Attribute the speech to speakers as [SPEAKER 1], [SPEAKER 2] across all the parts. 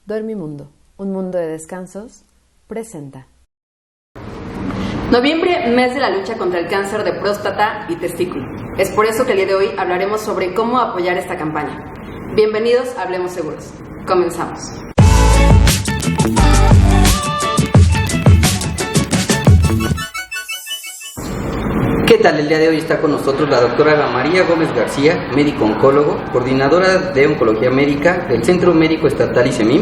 [SPEAKER 1] Dormimundo, un mundo de descansos, presenta.
[SPEAKER 2] Noviembre, mes de la lucha contra el cáncer de próstata y testículo. Es por eso que el día de hoy hablaremos sobre cómo apoyar esta campaña. Bienvenidos a Hablemos Seguros. Comenzamos.
[SPEAKER 3] ¿Qué tal? El día de hoy está con nosotros la doctora Ana María Gómez García, médico oncólogo, coordinadora de oncología médica del Centro Médico Estatal ICEMIM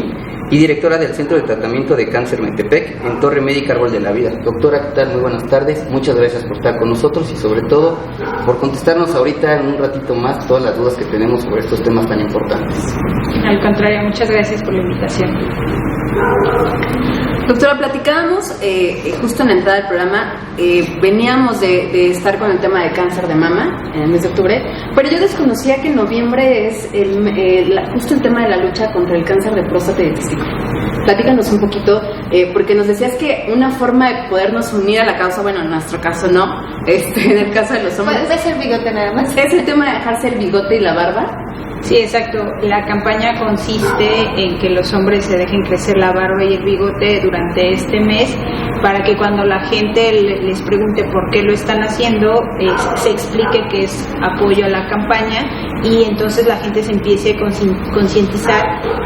[SPEAKER 3] y directora del Centro de Tratamiento de Cáncer Metepec en Torre Médica Árbol de la Vida. Doctora, ¿qué tal? Muy buenas tardes. Muchas gracias por estar con nosotros y sobre todo por contestarnos ahorita en un ratito más todas las dudas que tenemos sobre estos temas tan importantes.
[SPEAKER 4] Al contrario, muchas gracias por la invitación.
[SPEAKER 2] Doctora, platicábamos justo en la entrada del programa, veníamos de estar con el tema de cáncer de mama en el mes de octubre, pero yo desconocía que en noviembre es justo el tema de la lucha contra el cáncer de próstata y de testículo. Platícanos un poquito, porque nos decías que una forma de podernos unir a la causa, bueno, en nuestro caso no, en el caso de los hombres...
[SPEAKER 4] ¿Puede ser el bigote nada más?
[SPEAKER 2] Es el tema de dejarse el bigote y la barba.
[SPEAKER 4] Sí, exacto. La campaña consiste en que los hombres se dejen crecer la barba y el bigote durante este mes para que cuando la gente les pregunte por qué lo están haciendo, se explique que es apoyo a la campaña y entonces la gente se empiece a concientizar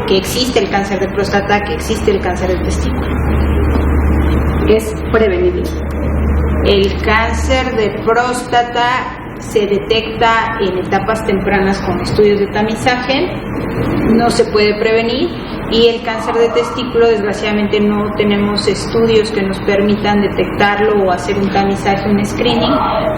[SPEAKER 4] que existe el cáncer de próstata, que existe el cáncer de testículo.
[SPEAKER 2] Es prevenible.
[SPEAKER 4] El cáncer de próstata se detecta en etapas tempranas con estudios de tamizaje, no se puede prevenir, y el cáncer de testículo desgraciadamente no tenemos estudios que nos permitan detectarlo o hacer un tamizaje, un screening,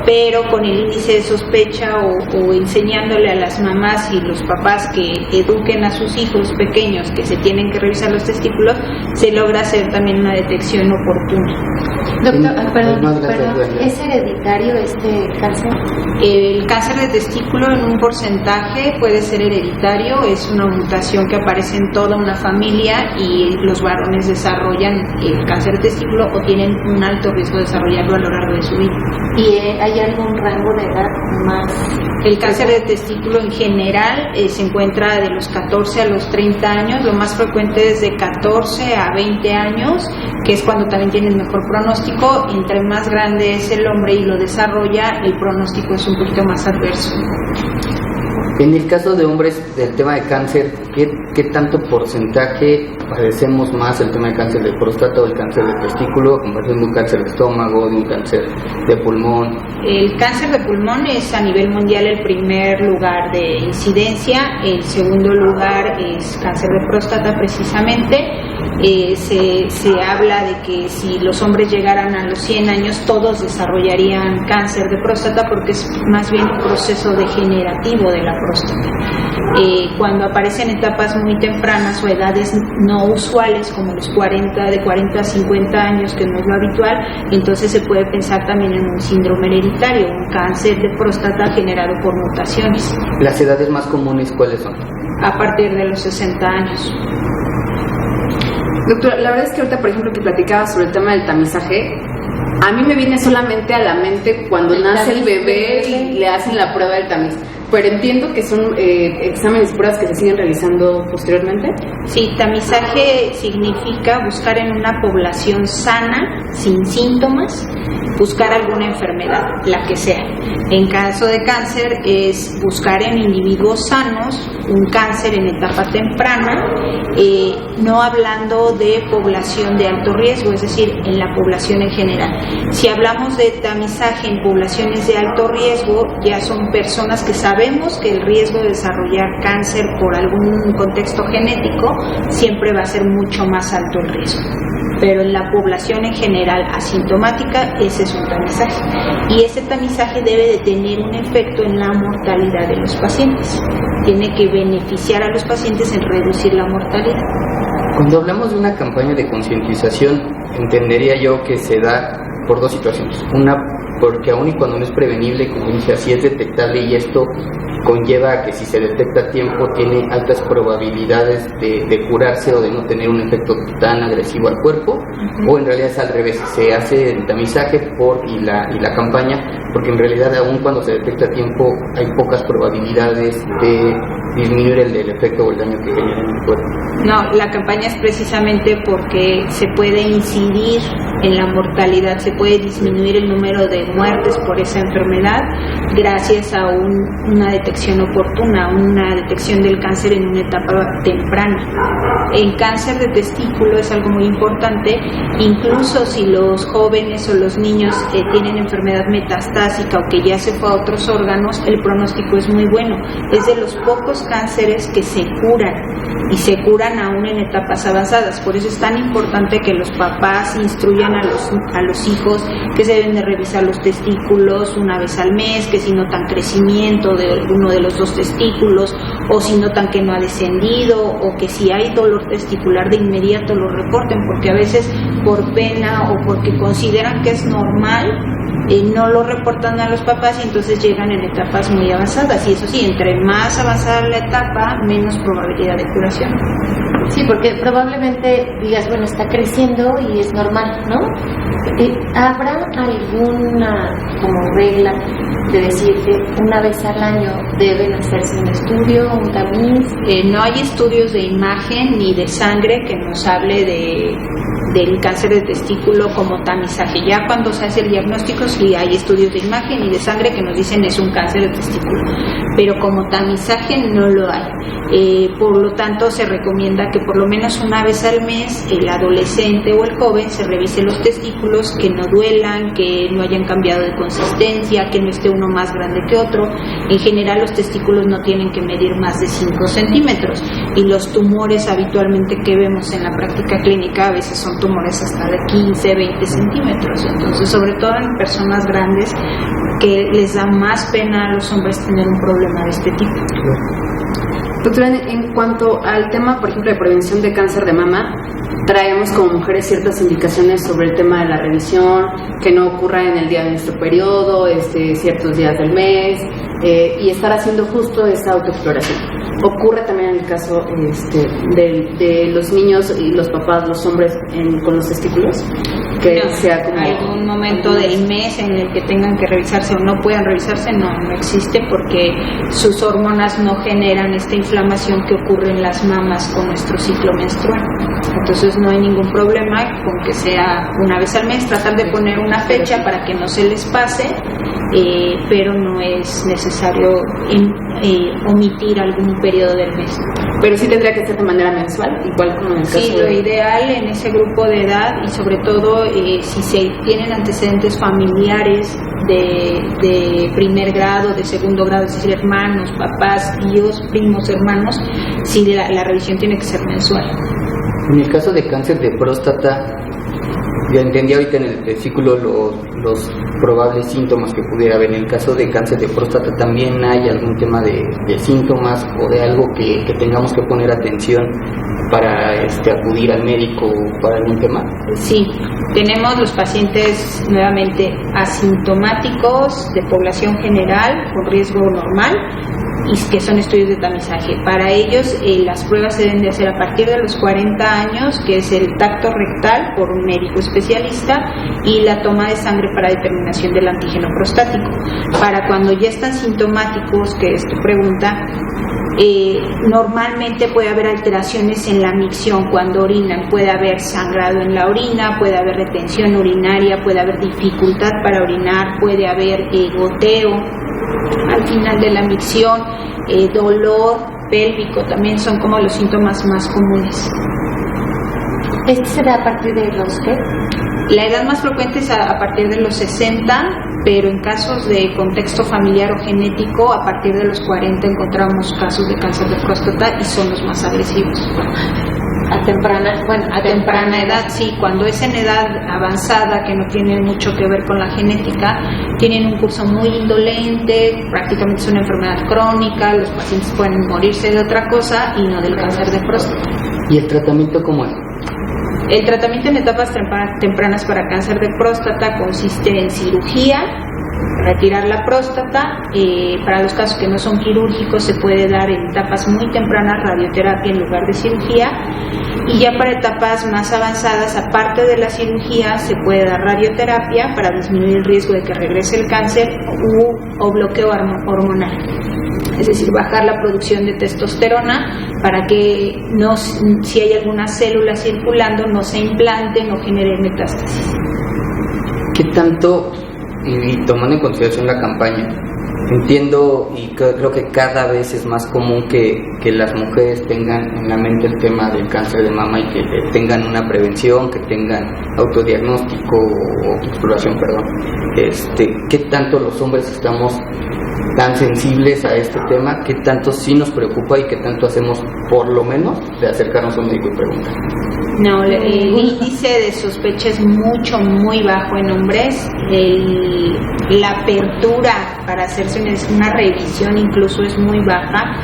[SPEAKER 4] pero con el índice de sospecha o enseñándole a las mamás y los papás que eduquen a sus hijos pequeños que se tienen que revisar los testículos, se logra hacer también una detección oportuna.
[SPEAKER 5] Doctor, perdón, ¿es hereditario este cáncer?
[SPEAKER 4] El cáncer de testículo en un porcentaje puede ser hereditario, es una mutación que aparece en toda una familia y los varones desarrollan el cáncer de testículo o tienen un alto riesgo de desarrollarlo a lo largo de su vida.
[SPEAKER 5] ¿Y hay algún rango de edad más?
[SPEAKER 4] El cáncer de testículo en general se encuentra de los 14 a los 30 años, lo más frecuente es de 14 a 20 años, que es cuando también tienen mejor pronóstico. Entre más grande es el hombre y lo desarrolla, el pronóstico es un poquito más adverso.
[SPEAKER 3] En el caso de hombres del tema de cáncer, ¿qué tanto porcentaje padecemos más el tema de cáncer de próstata o el cáncer de testículo, a comparación de un cáncer de estómago, de un cáncer de pulmón? El
[SPEAKER 4] cáncer de pulmón es a nivel mundial el primer lugar de incidencia, el segundo lugar es cáncer de próstata precisamente. Se habla de que si los hombres llegaran a los 100 años todos desarrollarían cáncer de próstata porque es más bien un proceso degenerativo de la próstata. Cuando aparecen etapas muy tempranas o edades no usuales como los de 40 a 50 años, que no es lo habitual, entonces se puede pensar también en un síndrome hereditario, un cáncer de próstata generado por mutaciones.
[SPEAKER 3] ¿Las edades más comunes cuáles son?
[SPEAKER 4] A partir de los 60 años.
[SPEAKER 2] Doctora, la verdad es que ahorita, por ejemplo, que platicaba sobre el tema del tamizaje, a mí me viene solamente a la mente cuando nace el bebé y le hacen la prueba del tamiz. Pero entiendo que son exámenes y pruebas que se siguen realizando posteriormente.
[SPEAKER 4] Sí, tamizaje significa buscar en una población sana, sin síntomas, buscar alguna enfermedad, la que sea. En caso de cáncer es buscar en individuos sanos un cáncer en etapa temprana, no hablando de población de alto riesgo, es decir, en la población en general. Si hablamos de tamizaje en poblaciones de alto riesgo, ya son personas que sabemos que el riesgo de desarrollar cáncer por algún contexto genético siempre va a ser mucho más alto el riesgo. Pero en la población en general asintomática, ese es un tamizaje. Y ese tamizaje debe de tener un efecto en la mortalidad de los pacientes. Tiene que beneficiar a los pacientes en reducir la mortalidad.
[SPEAKER 3] Cuando hablamos de una campaña de concientización, entendería yo que se da por dos situaciones. Una, porque aun y cuando no es prevenible, como dije, así es detectable y esto conlleva a que si se detecta a tiempo tiene altas probabilidades de curarse o de no tener un efecto tan agresivo al cuerpo, o en realidad es al revés, se hace el tamizaje y la campaña, porque en realidad aun cuando se detecta a tiempo hay pocas probabilidades de disminuir el efecto o el daño que genera en el cuerpo.
[SPEAKER 4] No, la campaña es precisamente porque se puede incidir en la mortalidad, se puede disminuir el número de muertes por esa enfermedad gracias a una detección oportuna, una detección del cáncer en una etapa temprana. El cáncer de testículo es algo muy importante, incluso si los jóvenes o los niños tienen enfermedad metastásica o que ya se fue a otros órganos, el pronóstico es muy bueno. Es de los pocos cánceres que se curan y se curan aún en etapas avanzadas. Por eso es tan importante que los papás instruyan a los hijos que se deben de revisar los testículos una vez al mes, que si notan crecimiento de alguno de los dos testículos, o si notan que no ha descendido, o que si hay dolor testicular de inmediato lo reporten, porque a veces por pena o porque consideran que es normal, no lo reportan a los papás y entonces llegan en etapas muy avanzadas. Y eso sí, entre más avanzada la etapa, menos probabilidad de curación.
[SPEAKER 5] Sí, porque probablemente digas, bueno, está creciendo y es normal, ¿no? ¿Habrá alguna como regla de decir que una vez al año deben hacerse un estudio, un tamiz?
[SPEAKER 4] No hay estudios de imagen ni de sangre que nos hable del cáncer de testículo como tamizaje. Ya cuando se hace el diagnóstico sí hay estudios de imagen y de sangre que nos dicen es un cáncer de testículo, pero como tamizaje no lo hay. Por lo tanto se recomienda que por lo menos una vez al mes el adolescente o el joven se revise los testículos, que no duelan, que no hayan cambiado de consistencia, que no esté uno más grande que otro. En general los testículos no tienen que medir más de 5 centímetros y los tumores habitualmente que vemos en la práctica clínica a veces son tumores hasta de 15, 20 centímetros. Entonces, sobre todo en personas grandes que les da más pena a los hombres tener un problema de este tipo.
[SPEAKER 2] Doctora, en cuanto al tema, por ejemplo, de prevención de cáncer de mama, traemos como mujeres ciertas indicaciones sobre el tema de la revisión, que no ocurra en el día de nuestro periodo, ciertos días del mes, y estar haciendo justo esa autoexploración. Ocurre también en el caso de los niños y los papás, los hombres con los testículos, que
[SPEAKER 4] no,
[SPEAKER 2] sea como
[SPEAKER 4] algún momento del mes en el que tengan que revisarse o no puedan revisarse, no existe, porque sus hormonas no generan esta inflamación que ocurre en las mamas con nuestro ciclo menstrual. Entonces no hay ningún problema con que sea una vez al mes, tratar de poner una fecha para que no se les pase, pero no es necesario omitir algún periodo del mes.
[SPEAKER 2] Pero sí tendría que ser de manera mensual, igual como en el caso
[SPEAKER 4] sí, lo ideal en ese grupo de edad, y sobre todo si se tienen antecedentes familiares de primer grado, de segundo grado, es decir, hermanos, papás, tíos, primos, hermanos, sí la revisión tiene que ser mensual.
[SPEAKER 3] En el caso de cáncer de próstata, ya entendí ahorita en el versículo los probables síntomas que pudiera haber. En el caso de cáncer de próstata, ¿también hay algún tema de síntomas o de algo que tengamos que poner atención para acudir al médico para algún tema?
[SPEAKER 4] Sí, tenemos los pacientes nuevamente asintomáticos de población general con riesgo normal y que son estudios de tamizaje. Para ellos las pruebas se deben de hacer a partir de los 40 años, que es el tacto rectal por un médico especialista y la toma de sangre para determinación del antígeno prostático. Para cuando ya están sintomáticos, que es tu pregunta, normalmente puede haber alteraciones en la micción cuando orinan, puede haber sangrado en la orina, puede haber retención urinaria, puede haber dificultad para orinar, puede haber goteo al final de la micción, dolor pélvico, también son como los síntomas más comunes.
[SPEAKER 5] ¿Este se da a partir de los qué?
[SPEAKER 4] La edad más frecuente es a partir de los 60, pero en casos de contexto familiar o genético, a partir de los 40 encontramos casos de cáncer de próstata y son los más agresivos.
[SPEAKER 5] A temprana
[SPEAKER 4] edad, sí. Cuando es en edad avanzada, que no tiene mucho que ver con la genética, tienen un curso muy indolente, prácticamente es una enfermedad crónica, los pacientes pueden morirse de otra cosa y no del cáncer de próstata.
[SPEAKER 3] ¿Y el tratamiento cómo es?
[SPEAKER 4] El tratamiento en etapas tempranas para cáncer de próstata consiste en cirugía, retirar la próstata. Para los casos que no son quirúrgicos se puede dar en etapas muy tempranas radioterapia en lugar de cirugía, y ya para etapas más avanzadas, aparte de la cirugía, se puede dar radioterapia para disminuir el riesgo de que regrese el cáncer o bloqueo hormonal. es decir, bajar la producción de testosterona para que no, si hay alguna célula circulando, no se implante, no genere metástasis.
[SPEAKER 3] ¿Qué tanto, y tomando en consideración la campaña, entiendo y creo que cada vez es más común que las mujeres tengan en la mente el tema del cáncer de mama y que tengan una prevención, que tengan autodiagnóstico o autoexploración, perdón. ¿Qué tanto los hombres estamos tan sensibles a este tema? ¿Qué tanto sí nos preocupa y qué tanto hacemos, por lo menos, de acercarnos a un médico y preguntar?
[SPEAKER 4] No, el índice de sospecha es muy bajo en hombres. La apertura para hacerse una revisión incluso es muy baja.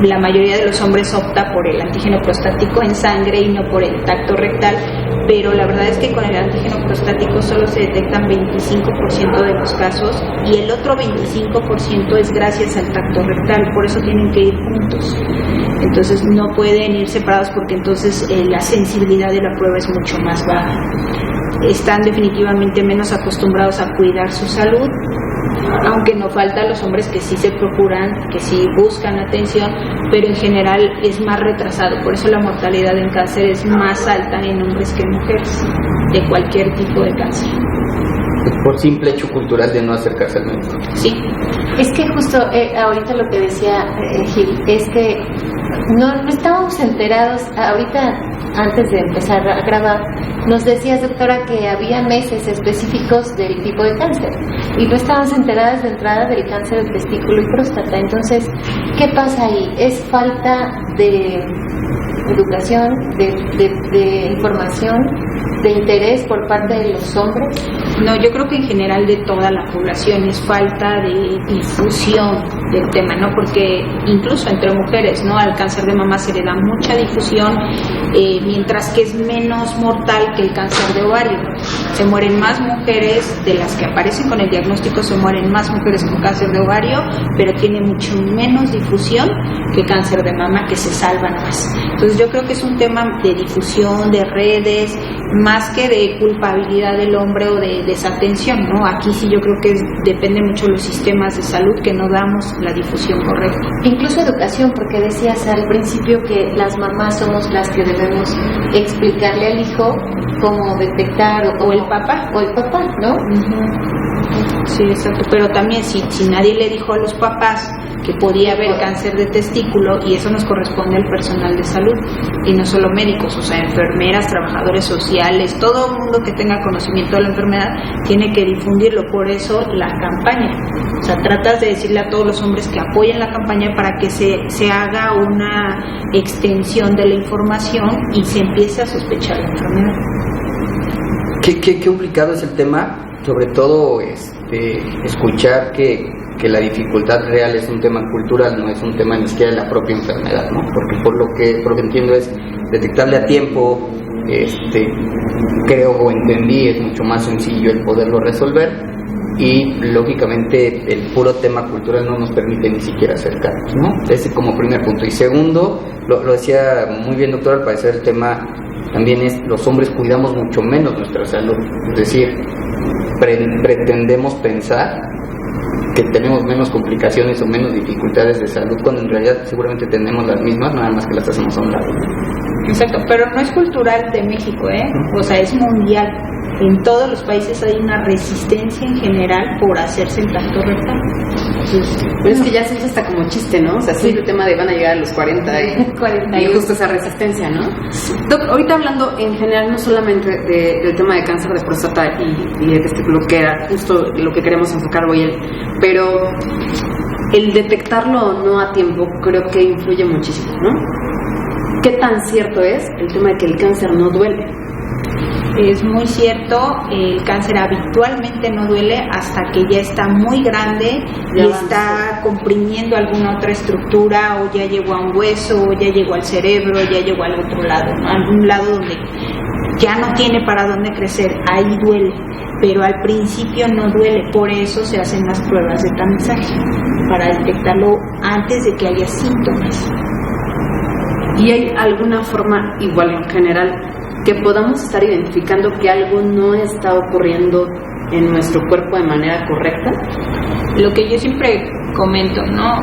[SPEAKER 4] La mayoría de los hombres opta por el antígeno prostático en sangre y no por el tacto rectal, pero la verdad es que con el antígeno prostático solo se detectan 25% de los casos y el otro 25% es gracias al tacto rectal, por eso tienen que ir juntos. Entonces no pueden ir separados porque entonces la sensibilidad de la prueba es mucho más baja. Están definitivamente menos acostumbrados a cuidar su salud, aunque no falta los hombres que sí se procuran, que sí buscan atención, pero en general es más retrasado. Por eso la mortalidad en cáncer es más alta en hombres que en mujeres, de cualquier tipo de cáncer.
[SPEAKER 3] Por simple hecho cultural de no acercarse al médico.
[SPEAKER 4] Sí.
[SPEAKER 5] Es que justo ahorita lo que decía Gil, es que no estábamos enterados, ahorita antes de empezar a grabar, nos decías, doctora, que había meses específicos del tipo de cáncer y no estábamos enteradas de entrada del cáncer de testículo y próstata. Entonces, ¿qué pasa ahí? ¿Es falta de educación, de información, de interés por parte de los hombres?
[SPEAKER 4] No, yo creo que en general de toda la población es falta de difusión del tema, ¿no? Porque incluso entre mujeres, ¿no? Al cáncer de mama se le da mucha difusión, mientras que es menos mortal que el cáncer de ovario. Se mueren más mujeres, de las que aparecen con el diagnóstico se mueren más mujeres con cáncer de ovario, pero tiene mucho menos difusión que cáncer de mama, que se salvan más. Entonces yo creo que es un tema de difusión, de redes, más que de culpabilidad del hombre o de desatención, ¿no? Aquí sí yo creo que depende mucho de los sistemas de salud que no damos la difusión correcta.
[SPEAKER 5] Incluso educación, porque decías al principio que las mamás somos las que debemos explicarle al hijo cómo detectar
[SPEAKER 4] o el papá,
[SPEAKER 5] ¿no?
[SPEAKER 4] Uh-huh. Sí, exacto. Pero también si nadie le dijo a los papás que podía haber cáncer de testículo, y eso nos corresponde al personal de salud, y no solo médicos, o sea, enfermeras, trabajadores sociales, todo el mundo que tenga conocimiento de la enfermedad tiene que difundirlo. Por eso la campaña, o sea, tratas de decirle a todos los hombres que apoyen la campaña para que se haga una extensión de la información y se empiece a sospechar la enfermedad.
[SPEAKER 3] Qué complicado es el tema, sobre todo escuchar que la dificultad real es un tema cultural, no es un tema ni siquiera de la propia enfermedad, ¿no? Porque por lo que entiendo es detectarle a tiempo, creo o entendí, es mucho más sencillo el poderlo resolver, y lógicamente el puro tema cultural no nos permite ni siquiera acercarnos, ¿no? Ese como primer punto. Y segundo, lo decía muy bien, doctor, al parecer el tema también es los hombres cuidamos mucho menos nuestra salud, es decir, pretendemos pensar que tenemos menos complicaciones o menos dificultades de salud, cuando en realidad seguramente tenemos las mismas, nada más que las hacemos a un lado.
[SPEAKER 4] Exacto, pero no es cultural de México, o sea, es mundial. En todos los países hay una resistencia en general por hacerse el tacto rectal.
[SPEAKER 2] Pero es que ya se usa hasta como chiste, ¿no? O sea, sí, el tema de van a llegar a los 40 y justo esa resistencia, ¿no? Doc, ahorita hablando en general no solamente del tema de cáncer de próstata y de testículo, que era justo lo que queremos enfocar hoy, pero el detectarlo o no a tiempo creo que influye muchísimo, ¿no? ¿Qué tan cierto es el tema de que el cáncer no duele?
[SPEAKER 4] Es muy cierto, el cáncer habitualmente no duele hasta que ya está muy grande y está comprimiendo alguna otra estructura, o ya llegó a un hueso, o ya llegó al cerebro, ya llegó al otro lado, ¿no? Algún lado donde ya no tiene para dónde crecer, ahí duele, pero al principio no duele. Por eso se hacen las pruebas de tamizaje, para detectarlo antes de que haya síntomas.
[SPEAKER 2] ¿Y hay alguna forma, igual en general, que podamos estar identificando que algo no está ocurriendo en nuestro cuerpo de manera correcta?
[SPEAKER 4] Lo que yo siempre comento, ¿no?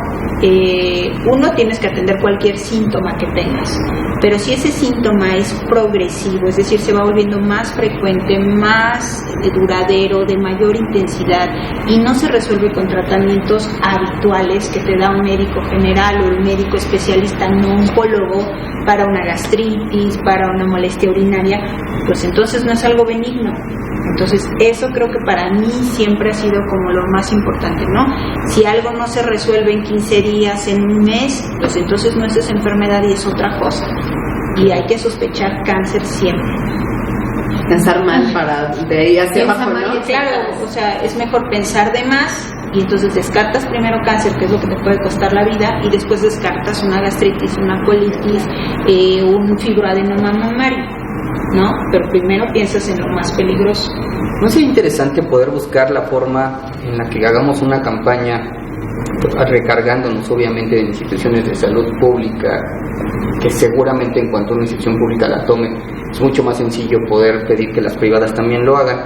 [SPEAKER 4] Uno, tienes que atender cualquier síntoma que tengas, pero si ese síntoma es progresivo, es decir, se va volviendo más frecuente, más duradero, de mayor intensidad, y no se resuelve con tratamientos habituales que te da un médico general o el médico especialista no oncólogo para una gastritis, para una molestia urinaria, pues entonces no es algo benigno. Entonces eso creo que para mí siempre ha sido como lo más importante, ¿no? Si algo no se resuelve en 15 días, en un mes, pues entonces no es esa enfermedad y es otra cosa. Y hay que sospechar cáncer siempre.
[SPEAKER 2] Pensar mal para de ahí hacia abajo, ¿no?
[SPEAKER 4] Claro, o sea, es mejor pensar de más y entonces descartas primero cáncer, que es lo que te puede costar la vida, y después descartas una gastritis, una colitis, un fibroadenoma mamario, ¿no? Pero primero piensas en lo más peligroso.
[SPEAKER 3] ¿No sería interesante poder buscar la forma en la que hagamos una campaña recargándonos obviamente en instituciones de salud pública, que seguramente en cuanto una institución pública la tome, es mucho más sencillo poder pedir que las privadas también lo hagan,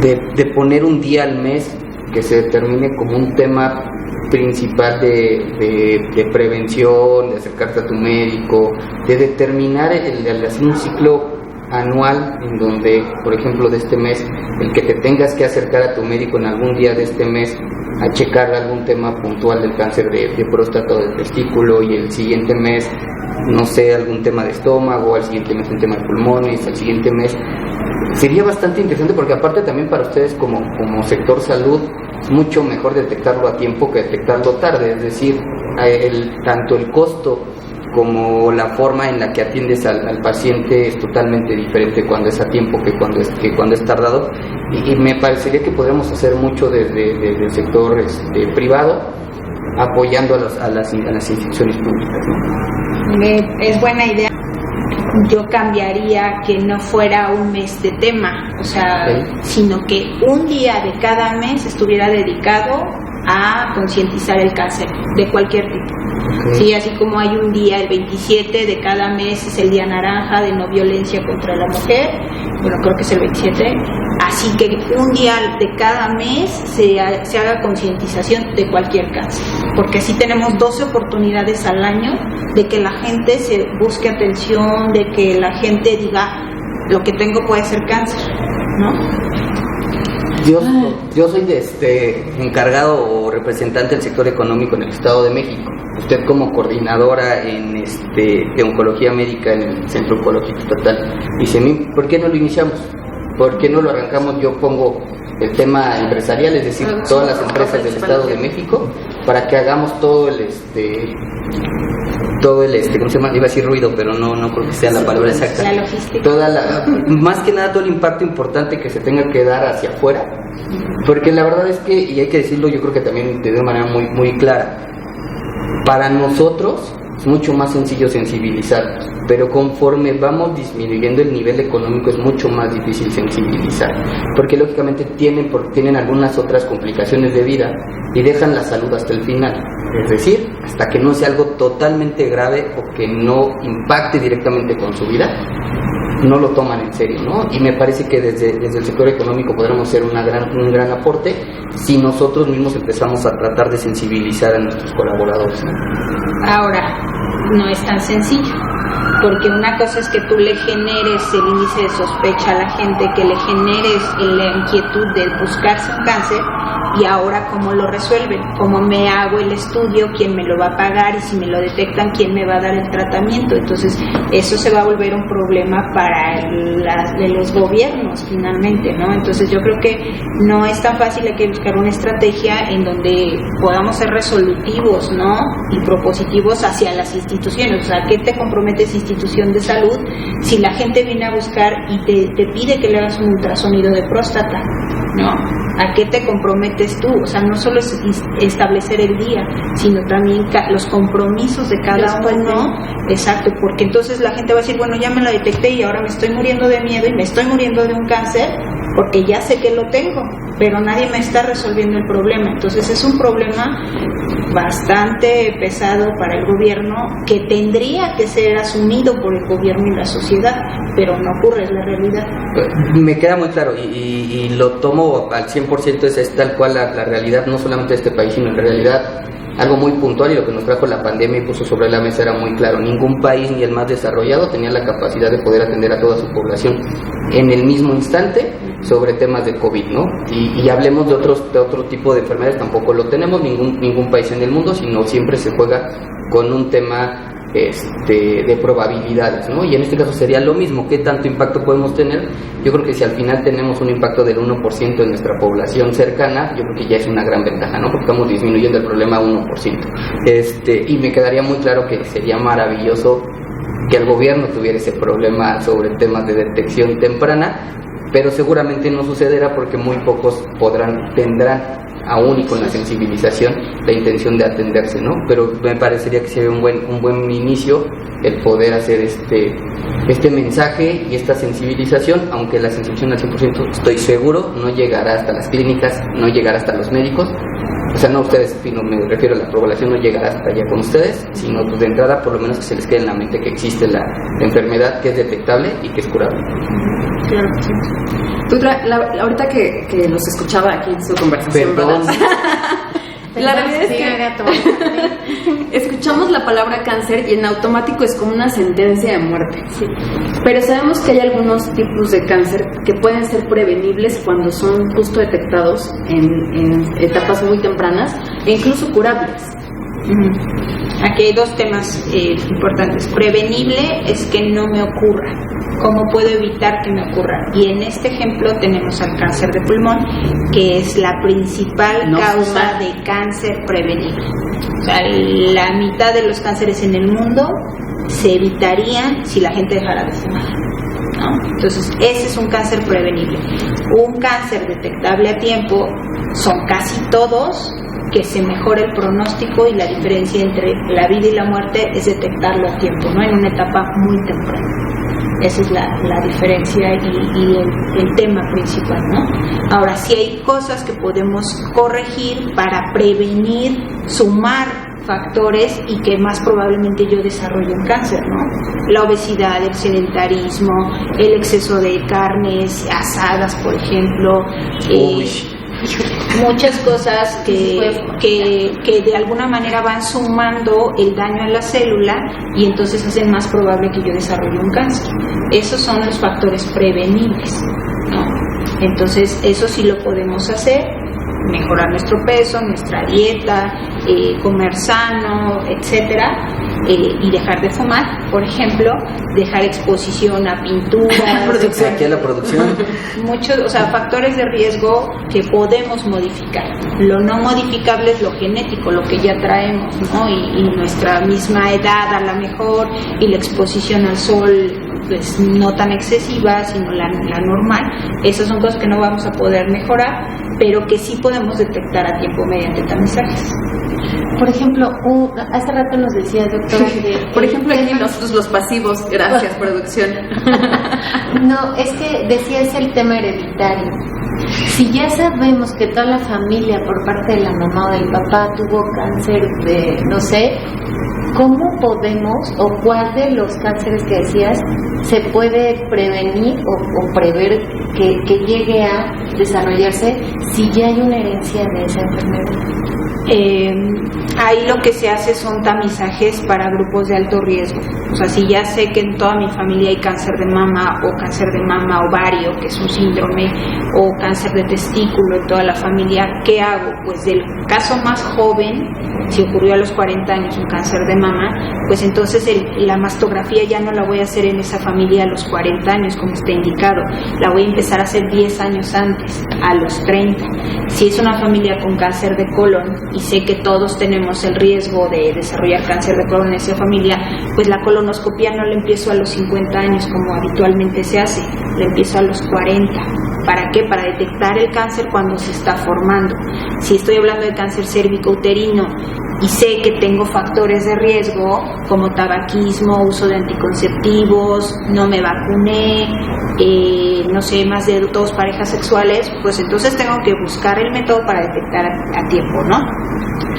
[SPEAKER 3] de poner un día al mes que se determine como un tema principal de prevención, de acercarte a tu médico, de determinar el hacer un ciclo anual en donde, por ejemplo, de este mes, el que te tengas que acercar a tu médico en algún día de este mes a checar algún tema puntual del cáncer de próstata o de testículo, y el siguiente mes, no sé, algún tema de estómago, al siguiente mes un tema de pulmones, al siguiente mes. Sería bastante interesante porque aparte también para ustedes como sector salud es mucho mejor detectarlo a tiempo que detectarlo tarde, es decir, tanto el costo como la forma en la que atiendes al paciente es totalmente diferente cuando es a tiempo que cuando es tardado, y me parecería que podríamos hacer mucho desde el sector privado, apoyando a las instituciones públicas, ¿no?
[SPEAKER 4] Es buena idea. Yo cambiaría que no fuera un mes de tema, o sea, sino que un día de cada mes estuviera dedicado a concientizar el cáncer de cualquier tipo. Sí, así como hay un día, el 27 de cada mes es el día naranja de no violencia contra la mujer, bueno, creo que es el 27, así que un día de cada mes se haga concientización de cualquier cáncer, porque así tenemos 12 oportunidades al año de que la gente se busque atención, de que la gente diga, lo que tengo puede ser cáncer, ¿no?
[SPEAKER 3] Yo soy encargado o representante del sector económico en el Estado de México. Usted como coordinadora de oncología médica en el Centro Oncológico Estatal ICEMIM, ¿por qué no lo iniciamos? ¿Por qué no lo arrancamos? Yo pongo el tema empresarial, es decir, todas las empresas del Estado de México, para que hagamos todo el ¿cómo se llama? Iba a decir ruido, pero no creo que sea la palabra exacta.
[SPEAKER 4] La logística.
[SPEAKER 3] Más que nada todo el impacto importante que se tenga que dar hacia afuera, porque la verdad es que, y hay que decirlo, yo creo que también de una manera muy, muy clara, para nosotros es mucho más sencillo sensibilizar, pero conforme vamos disminuyendo el nivel económico es mucho más difícil sensibilizar, porque lógicamente tienen algunas otras complicaciones de vida y dejan la salud hasta el final, es decir, hasta que no sea algo totalmente grave o que no impacte directamente con su vida, no lo toman en serio, ¿no? Y me parece que desde el sector económico podremos hacer un gran aporte si nosotros mismos empezamos a tratar de sensibilizar a nuestros colaboradores, ¿no?
[SPEAKER 4] Ahora, no es tan sencillo, porque una cosa es que tú le generes el índice de sospecha a la gente, que le generes la inquietud de buscarse un cáncer, y ahora cómo lo resuelven, cómo me hago el estudio, quién me lo va a pagar, y si me lo detectan, quién me va a dar el tratamiento. Entonces eso se va a volver un problema para los gobiernos finalmente, ¿no? Entonces yo creo que no es tan fácil, hay que buscar una estrategia en donde podamos ser resolutivos, ¿no? Y propositivos hacia las instituciones. O sea, ¿qué te comprometes, institución de salud, si la gente viene a buscar y te pide que le hagas un ultrasonido de próstata? ¿No? ¿A qué te comprometes tú? O sea, no solo es establecer el día, sino también los compromisos de cada uno. Exacto, porque entonces la gente va a decir, bueno, ya me lo detecté y ahora me estoy muriendo de miedo y me estoy muriendo de un cáncer, porque ya sé que lo tengo, pero nadie me está resolviendo el problema. Entonces es un problema bastante pesado para el gobierno, que tendría que ser asumido por el gobierno y la sociedad, pero no ocurre, es la realidad.
[SPEAKER 3] Me queda muy claro y lo tomo al 100%, es tal cual la realidad, no solamente de este país, sino en realidad algo muy puntual, y lo que nos trajo la pandemia y puso sobre la mesa era muy claro. Ningún país, ni el más desarrollado, tenía la capacidad de poder atender a toda su población en el mismo instante sobre temas de COVID, ¿no? Y hablemos de otro tipo de enfermedades, tampoco lo tenemos ningún país en el mundo, sino siempre se juega con un tema de probabilidades, ¿no? Y en este caso sería lo mismo. ¿Qué tanto impacto podemos tener? Yo creo que si al final tenemos un impacto del 1% de nuestra población cercana, yo creo que ya es una gran ventaja, ¿no? Porque estamos disminuyendo el problema a 1%. Y me quedaría muy claro que sería maravilloso que el gobierno tuviera ese problema sobre temas de detección temprana, pero seguramente no sucederá porque muy pocos tendrán aún y con la sensibilización la intención de atenderse, ¿no? Pero me parecería que sería un buen inicio el poder hacer este mensaje y esta sensibilización, aunque la sensibilización al 100% estoy seguro no llegará hasta las clínicas, no llegará hasta los médicos, o sea, no ustedes, sino me refiero a la población, no llegará hasta allá con ustedes, sino pues de entrada por lo menos que se les quede en la mente que existe la enfermedad, que es detectable y que es curable.
[SPEAKER 2] Claro que sí. Doctora, ahorita que los escuchaba aquí en su conversación,
[SPEAKER 3] perdón.
[SPEAKER 2] La realidad es que escuchamos la palabra cáncer y en automático es como una sentencia de muerte.
[SPEAKER 5] Sí.
[SPEAKER 2] Pero sabemos que hay algunos tipos de cáncer que pueden ser prevenibles cuando son justo detectados en etapas muy tempranas e incluso curables.
[SPEAKER 4] Aquí hay dos temas importantes. Prevenible es que no me ocurra. ¿Cómo puedo evitar que me ocurra? Y en este ejemplo tenemos al cáncer de pulmón, que es la principal causa de cáncer prevenible. O sea, la mitad de los cánceres en el mundo se evitarían si la gente dejara de fumar, ¿no? Entonces, ese es un cáncer prevenible. Un cáncer detectable a tiempo son casi todos, que se mejora el pronóstico, y la diferencia entre la vida y la muerte es detectarlo a tiempo, ¿no? En una etapa muy temprana. Esa es la diferencia y el tema principal, ¿no? Ahora, sí hay cosas que podemos corregir para prevenir, sumar factores y que más probablemente yo desarrolle un cáncer, ¿no? La obesidad, el sedentarismo, el exceso de carnes asadas, por ejemplo, muchas cosas que de alguna manera van sumando el daño a la célula y entonces hacen más probable que yo desarrolle un cáncer. Esos son los factores prevenibles, ¿no? Entonces eso sí lo podemos hacer, mejorar nuestro peso, nuestra dieta, comer sano, etcétera, y dejar de fumar, por ejemplo, dejar exposición a pintura,
[SPEAKER 3] aquí a la producción,
[SPEAKER 4] muchos, o sea, factores de riesgo que podemos modificar. Lo no modificable es lo genético, lo que ya traemos, ¿no? Y nuestra misma edad a lo mejor, y la exposición al sol, pues no tan excesiva, sino la normal. Esas son cosas que no vamos a poder mejorar, pero que sí podemos detectar a tiempo mediante tamizajes.
[SPEAKER 5] Por ejemplo, hace rato nos decía, doctora, que
[SPEAKER 2] por ejemplo aquí nosotros los pasivos, gracias producción.
[SPEAKER 5] No, es que decía, es el tema hereditario. Si ya sabemos que toda la familia por parte de la mamá o del papá tuvo cáncer de, no sé, ¿cómo podemos, o cuál de los cánceres que decías se puede prevenir o prever que llegue a desarrollarse si ya hay una herencia de esa enfermedad?
[SPEAKER 4] Ahí lo que se hace son tamizajes para grupos de alto riesgo. O sea, si ya sé que en toda mi familia hay cáncer de mama ovario, que es un síndrome, o cáncer de testículo en toda la familia, ¿qué hago? Pues del caso más joven, si ocurrió a los 40 años un cáncer de mama, pues entonces la mastografía ya no la voy a hacer en esa familia a los 40 años como está indicado, la voy a empezar a hacer 10 años antes, a los 30. Si es una familia con cáncer de colon y sé que todos tenemos el riesgo de desarrollar cáncer de colon en esa familia, pues la colonoscopia no la empiezo a los 50 años como habitualmente se hace, la empiezo a los 40. ¿Para qué? Para detectar el cáncer cuando se está formando. Si estoy hablando de cáncer cérvico-uterino y sé que tengo factores de riesgo como tabaquismo, uso de anticonceptivos, no me vacuné, no sé, más de 2 parejas sexuales, pues entonces tengo que buscar el método para detectar a tiempo, ¿no?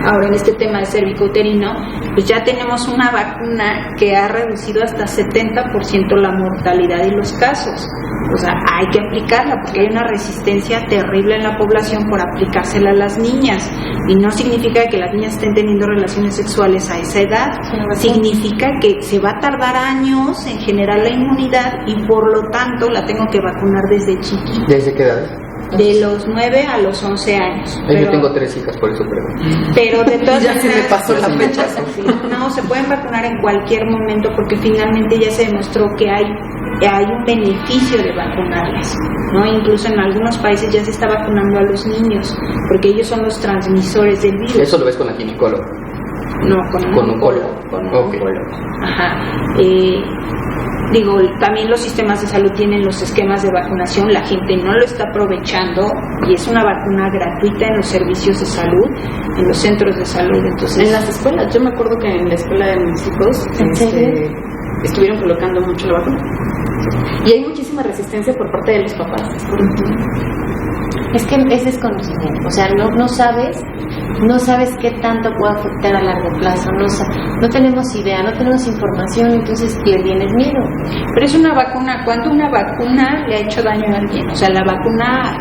[SPEAKER 4] Ahora, en este tema de cérvico-uterino, pues ya tenemos una vacuna que ha reducido hasta 70% la mortalidad y los casos. O sea, hay que aplicarla porque hay una resistencia terrible en la población por aplicársela a las niñas. Y no significa que las niñas estén teniendo relaciones sexuales a esa edad. Significa que se va a tardar años en generar la inmunidad y por lo tanto la tengo que vacunar desde chiquita.
[SPEAKER 3] ¿Desde qué edad?
[SPEAKER 4] De los 9 a los 11 años.
[SPEAKER 3] Yo tengo 3 hijas, por eso pregunto.
[SPEAKER 4] Pero de todas
[SPEAKER 2] ya se me pasó la fecha.
[SPEAKER 4] No, se pueden vacunar en cualquier momento porque finalmente ya se demostró que hay un beneficio de vacunarlas, ¿no? Incluso en algunos países ya se está vacunando a los niños porque ellos son los transmisores del virus.
[SPEAKER 3] ¿Eso lo ves con la ginecóloga?
[SPEAKER 4] No, con un oncólogo. Ajá. Digo, también los sistemas de salud tienen los esquemas de vacunación, la gente no lo está aprovechando y es una vacuna gratuita en los servicios de salud, en los centros de salud. Entonces,
[SPEAKER 2] en las escuelas, yo me acuerdo que en la escuela de mis hijos estuvieron colocando mucho la vacuna. Y hay muchísima resistencia por parte de los papás.
[SPEAKER 5] Es que es desconocimiento, o sea, no sabes qué tanto puede afectar a largo plazo, no tenemos idea, no tenemos información, entonces le tienes miedo.
[SPEAKER 4] Pero es una vacuna, cuando una vacuna le ha hecho daño a alguien, o sea, la vacuna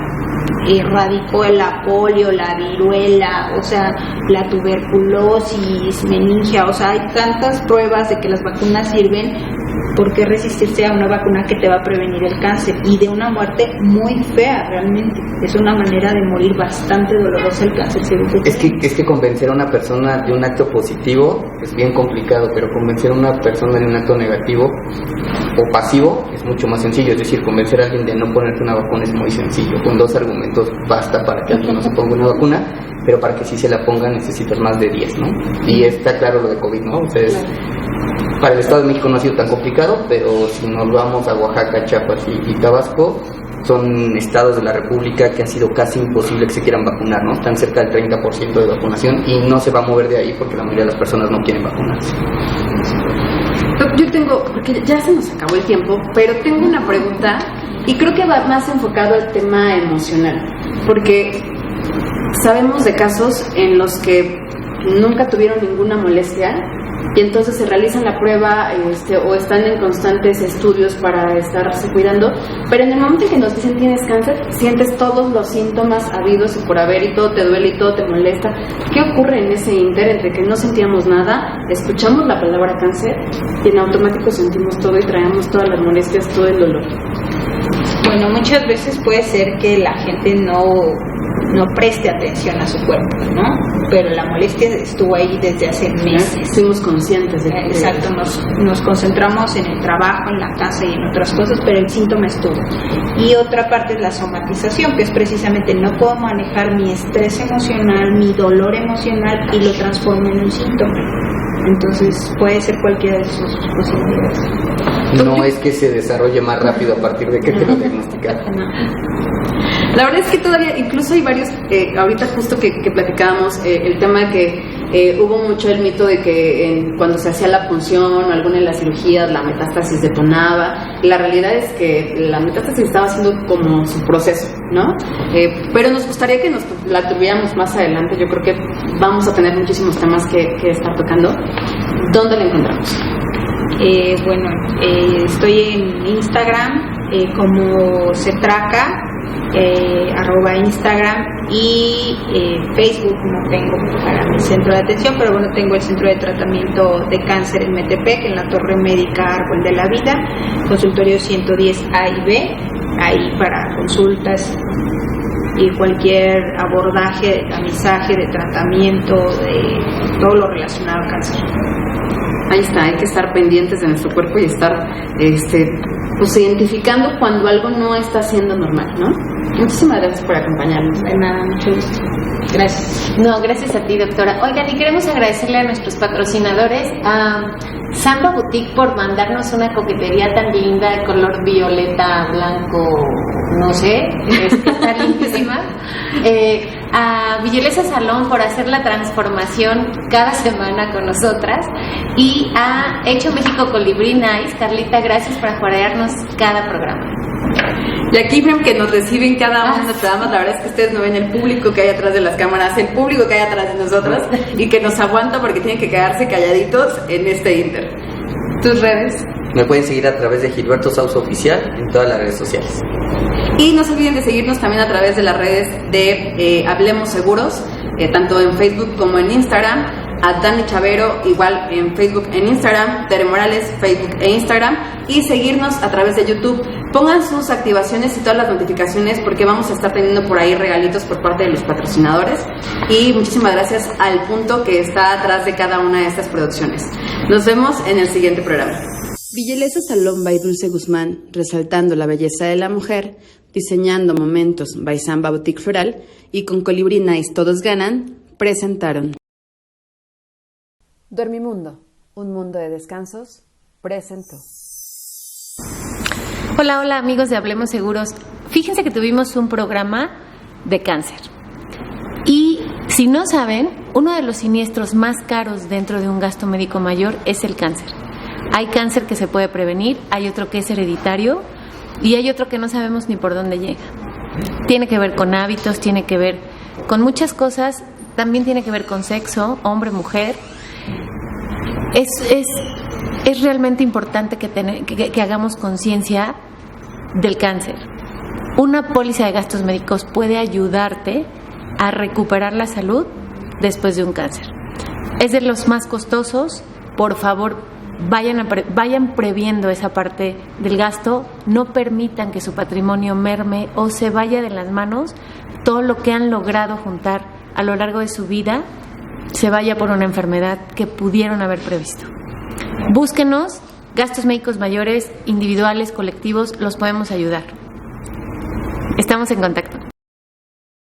[SPEAKER 4] erradicó la polio, la viruela, o sea, la tuberculosis, meningia, o sea, hay tantas pruebas de que las vacunas sirven. ¿Por qué resistirse a una vacuna que te va a prevenir el cáncer? Y de una muerte muy fea, realmente. Es una manera de morir bastante dolorosa el cáncer cérvico-uterino.
[SPEAKER 3] Es que convencer a una persona de un acto positivo es bien complicado, pero convencer a una persona de un acto negativo o pasivo es mucho más sencillo. Es decir, convencer a alguien de no ponerse una vacuna es muy sencillo. Con 2 argumentos basta para que alguien no se ponga una vacuna, pero para que sí se la ponga necesitas más de 10, ¿no? Y está claro lo de COVID, ¿no? Ustedes... Para el Estado de México no ha sido tan complicado, pero si nos vamos a Oaxaca, Chiapas y Tabasco, son estados de la República que ha sido casi imposible que se quieran vacunar, ¿no? Están cerca del 30% de vacunación y no se va a mover de ahí porque la mayoría de las personas no quieren vacunarse.
[SPEAKER 2] Yo tengo, porque ya se nos acabó el tiempo, pero tengo una pregunta y creo que va más enfocado al tema emocional, porque sabemos de casos en los que nunca tuvieron ninguna molestia y entonces se realizan la prueba o están en constantes estudios para estarse cuidando, pero en el momento en que nos dicen tienes cáncer, sientes todos los síntomas habidos y por haber y todo te duele y todo te molesta. ¿Qué ocurre en ese inter entre que no sentíamos nada, escuchamos la palabra cáncer y en automático sentimos todo y traemos todas las molestias, todo el dolor?
[SPEAKER 4] Bueno, muchas veces puede ser que la gente no preste atención a su cuerpo, ¿no? Pero la molestia estuvo ahí desde hace meses.
[SPEAKER 2] Fuimos conscientes de que...
[SPEAKER 4] Exacto, nos concentramos en el trabajo, en la casa y en otras cosas, pero el síntoma estuvo. Y otra parte es la somatización, que es precisamente no puedo manejar mi estrés emocional, mi dolor emocional y lo transformo en un síntoma. Entonces puede ser cualquiera de sus posibilidades.
[SPEAKER 3] No es que se desarrolle más rápido a partir de que te lo diagnosticaron.
[SPEAKER 4] No.
[SPEAKER 2] La verdad es que todavía, incluso hay varios, ahorita justo que platicábamos el tema de que hubo mucho el mito de que cuando se hacía la punción o alguna de las cirugías la metástasis detonaba. La realidad es que la metástasis estaba haciendo como su proceso, ¿no? Pero nos gustaría que nos la tuviéramos más adelante. Yo creo que vamos a tener muchísimos temas que estar tocando. ¿Dónde la encontramos?
[SPEAKER 4] Bueno, estoy en Instagram como Cetraca, @Instagram y Facebook no tengo para mi centro de atención, pero bueno, tengo el centro de tratamiento de cáncer en Metepec, en la Torre Médica Árbol de la Vida, consultorio 110 A y B, ahí para consultas y cualquier abordaje de tamizaje, de tratamiento, de todo lo relacionado al cáncer.
[SPEAKER 2] Ahí está, hay que estar pendientes de nuestro cuerpo y estar pues identificando cuando algo no está siendo normal, ¿no? Muchísimas gracias por acompañarnos.
[SPEAKER 4] De nada, mucho gusto. Gracias.
[SPEAKER 5] No, gracias a ti, doctora. Oigan, y queremos agradecerle a nuestros patrocinadores, a Samba Boutique por mandarnos una coquetería tan linda de color violeta, blanco, no sé, está lindísima. A Villalesa Salón por hacer la transformación cada semana con nosotras, y a Hecho México Colibrí Nice. Carlita, gracias por ajuarearnos cada programa.
[SPEAKER 2] Y aquí, que nos reciben cada uno de los programas, la verdad es que ustedes no ven el público que hay atrás de las cámaras, el público que hay atrás de nosotras, y que nos aguanta porque tienen que quedarse calladitos en este inter. ¿Tus redes?
[SPEAKER 3] Me pueden seguir a través de Gilberto Sauzo Oficial en todas las redes sociales.
[SPEAKER 2] Y no se olviden de seguirnos también a través de las redes de Hablemos Seguros, tanto en Facebook como en Instagram. A Dani Chavero, igual en Facebook, en Instagram. Tere Morales, Facebook e Instagram. Y seguirnos a través de YouTube. Pongan sus activaciones y todas las notificaciones, porque vamos a estar teniendo por ahí regalitos por parte de los patrocinadores. Y muchísimas gracias al Punto que está atrás de cada una de estas producciones. Nos vemos en el siguiente programa.
[SPEAKER 1] Villalesa Salón by Dulce Guzmán, resaltando la belleza de la mujer, diseñando momentos by Samba Boutique Floral, y con Colibrí Nice Todos Ganan, presentaron Dormimundo, un mundo de descansos, presentó.
[SPEAKER 5] Hola amigos de Hablemos Seguros. Fíjense que tuvimos un programa de cáncer. Y si no saben, uno de los siniestros más caros dentro de un gasto médico mayor es el cáncer. Hay cáncer que se puede prevenir, hay otro que es hereditario y hay otro que no sabemos ni por dónde llega. Tiene que ver con hábitos, tiene que ver con muchas cosas, también tiene que ver con sexo, hombre, mujer. Es realmente importante que hagamos conciencia del cáncer. Una póliza de gastos médicos puede ayudarte a recuperar la salud después de un cáncer. Es de los más costosos. Por favor, vayan previendo esa parte del gasto. No permitan que su patrimonio merme o se vaya de las manos. Todo lo que han logrado juntar a lo largo de su vida se vaya por una enfermedad que pudieron haber previsto. Búsquenos, gastos médicos mayores, individuales, colectivos, los podemos ayudar. Estamos en contacto.